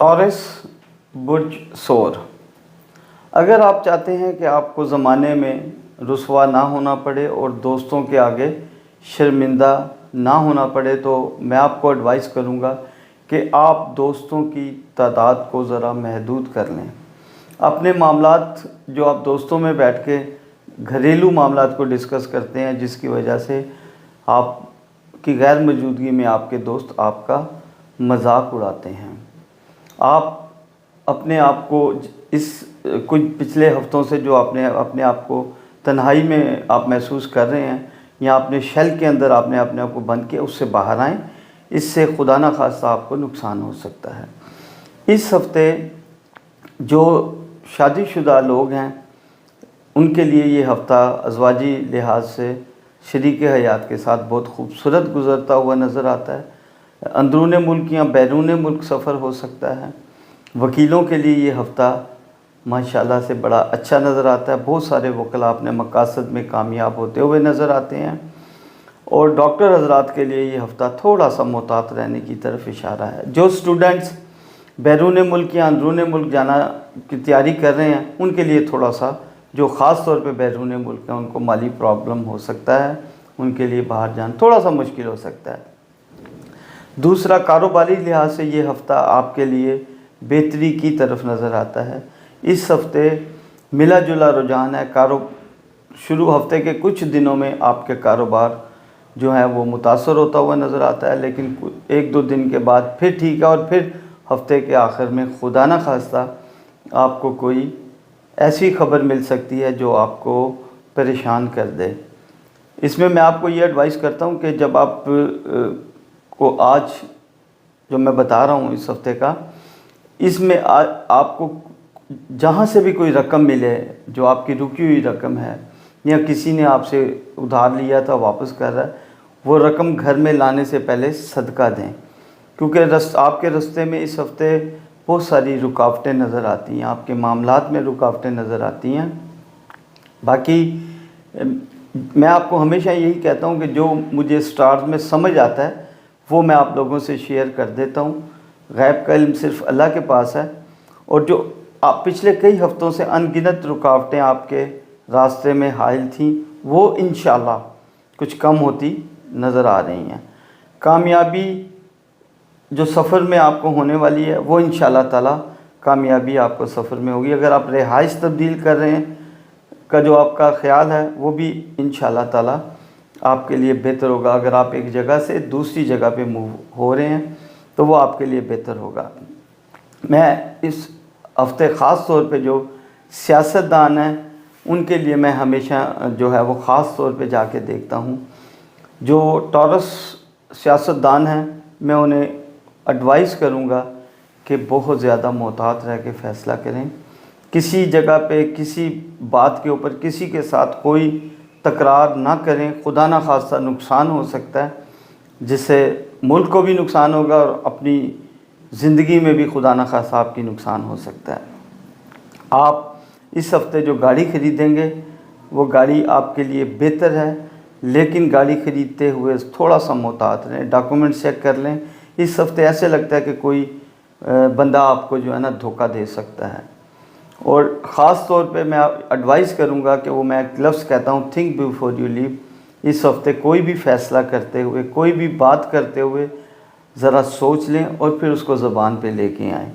Taurus बुर्ज सोर। अगर आप चाहते हैं कि आपको ज़माने में रुसवा ना होना पड़े और दोस्तों के आगे शर्मिंदा ना होना पड़े, तो मैं आपको एडवाइस करूँगा कि आप दोस्तों की तादाद को ज़रा महदूद कर लें। अपने मामलात जो आप दोस्तों में बैठ के घरेलू मामलात को डिस्कस करते हैं, जिसकी वजह से आपकी गैर मौजूदगी में आपके दोस्त आपका मजाक उड़ाते हैं। आप अपने आप को इस कुछ पिछले हफ्तों से जो आपने अपने आप को तन्हाई में आप महसूस कर रहे हैं, या अपने शेल के अंदर आपने अपने आप को बंद किया, उससे बाहर आएँ। इससे खुदा न खास्ता आपको नुकसान हो सकता है। इस हफ्ते जो शादीशुदा लोग हैं उनके लिए ये हफ़्ता अज़वाजी लिहाज से शरीक हयात के साथ बहुत खूबसूरत गुज़रता हुआ नज़र आता है। अंदरून मुल्क या बैरून मुल्क सफ़र हो सकता है। वकीलों के लिए ये हफ़्ता माशाल्लाह से बड़ा अच्छा नज़र आता है। बहुत सारे वकील अपने मकासद में कामयाब होते हुए नज़र आते हैं। और डॉक्टर हज़रात के लिए ये हफ़्ता थोड़ा सा मोहतात रहने की तरफ इशारा है। जो स्टूडेंट्स बैरून मुल्क या अंदरून मुल्क जाना की तैयारी कर रहे हैं, उनके लिए थोड़ा सा, जो ख़ास तौर पे बैरून मुल्क हैं, उनको माली प्रॉब्लम हो सकता है, उनके लिए बाहर जाना थोड़ा सा मुश्किल हो सकता है। दूसरा, कारोबारी लिहाज से ये हफ़्ता आपके लिए बेहतरी की तरफ नज़र आता है। इस हफ़्ते मिला जुला रुझान है। शुरू हफ्ते के कुछ दिनों में आपके कारोबार जो है वो मुतासर होता हुआ नज़र आता है, लेकिन एक दो दिन के बाद फिर ठीक है, और फिर हफ्ते के आखिर में खुदा न खास्ता आपको कोई ऐसी खबर मिल सकती है जो आपको परेशान कर दे। इसमें मैं आपको ये एडवाइस करता हूँ कि जब आप को आज जो मैं बता रहा हूँ इस हफ्ते का, इसमें आपको जहाँ से भी कोई रकम मिले जो आपकी रुकी हुई रकम है, या किसी ने आपसे उधार लिया था वापस कर रहा है, वो रकम घर में लाने से पहले सदका दें, क्योंकि आपके रास्ते में इस हफ्ते बहुत सारी रुकावटें नज़र आती हैं, आपके मामलात में रुकावटें नज़र आती हैं। बाकी मैं आपको हमेशा यही कहता हूँ कि जो मुझे स्टार्स में समझ आता है वो मैं आप लोगों से शेयर कर देता हूँ। गैब का इल्म सिर्फ अल्लाह के पास है। और जो आप पिछले कई हफ्तों से अनगिनत रुकावटें आपके रास्ते में हाइल थीं, वो इंशाअल्लाह कुछ कम होती नज़र आ रही हैं। कामयाबी जो सफ़र में आपको होने वाली है, वो इंशाअल्लाह ताला कामयाबी आपको सफ़र में होगी। अगर आप रिहाइश तब्दील कर रहे हैं का जो आपका ख़्याल है, वो भी इंशाअल्लाह ताला आपके लिए बेहतर होगा। अगर आप एक जगह से दूसरी जगह पे मूव हो रहे हैं तो वो आपके लिए बेहतर होगा। मैं इस हफ़्ते ख़ास तौर पे जो सियासतदान हैं उनके लिए मैं हमेशा जो है वो ख़ास तौर पे जाके देखता हूँ। जो टॉरस सियासतदान हैं, मैं उन्हें एडवाइस करूँगा कि बहुत ज़्यादा मोहतात रह के फ़ैसला करें। किसी जगह पे किसी बात के ऊपर किसी के साथ कोई तकरार ना करें। खुदा न खास्ता नुकसान हो सकता है, जिससे मुल्क को भी नुकसान होगा और अपनी ज़िंदगी में भी खुदा न खास्ता आपकी नुकसान हो सकता है। आप इस हफ्ते जो गाड़ी ख़रीदेंगे वो गाड़ी आपके लिए बेहतर है, लेकिन गाड़ी ख़रीदते हुए थोड़ा सा मोहतात रहें, डॉक्यूमेंट चेक कर लें। इस हफ्ते ऐसे लगता है कि कोई बंदा आपको जो है ना धोखा दे सकता है। और ख़ास तौर पे मैं एडवाइस करूँगा कि वो मैं एक लफ्ज़ कहता हूँ, थिंक बिफोर यू लीव। इस हफ्ते कोई भी फ़ैसला करते हुए, कोई भी बात करते हुए ज़रा सोच लें और फिर उसको ज़बान पे लेके आएँ।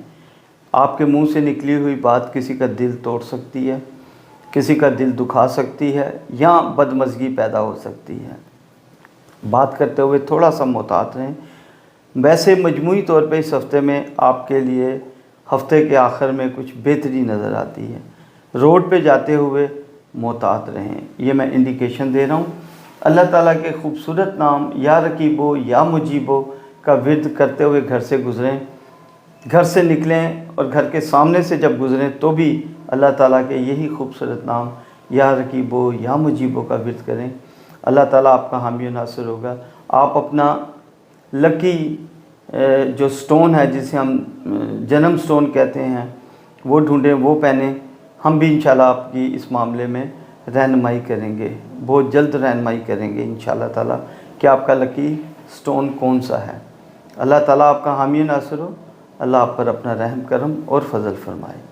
आपके मुंह से निकली हुई बात किसी का दिल तोड़ सकती है, किसी का दिल दुखा सकती है, या बदमज़गी पैदा हो सकती है। बात करते हुए थोड़ा सा मोहतात रहें। वैसे मजमूई तौर पे इस हफ्ते में आपके लिए हफ्ते के आखिर में कुछ बेहतरी नज़र आती है। रोड पे जाते हुए मोहतात रहें, ये मैं इंडिकेशन दे रहा हूँ। अल्लाह ताला के खूबसूरत नाम या रकीबो या मुजीबो का विर्द करते हुए घर से गुज़रें। घर से निकलें और घर के सामने से जब गुज़रें तो भी अल्लाह ताला के यही खूबसूरत नाम या रकीबो या मुजीबो का विर्द करें। अल्लाह ताला आपका हामी नासिर होगा। आप अपना लकी जो स्टोन है, जिसे हम जन्म स्टोन कहते हैं, वो ढूंढें, वो पहने। हम भी इंशाल्लाह आपकी इस मामले में रहनुमाई करेंगे, बहुत जल्द रहनुमाई करेंगे इंशाल्लाह ताला कि आपका लकी स्टोन कौन सा है। अल्लाह ताला आपका हामी नासिर हो। اللہ آپ پر اپنا رحم کرم اور فضل فرمائے۔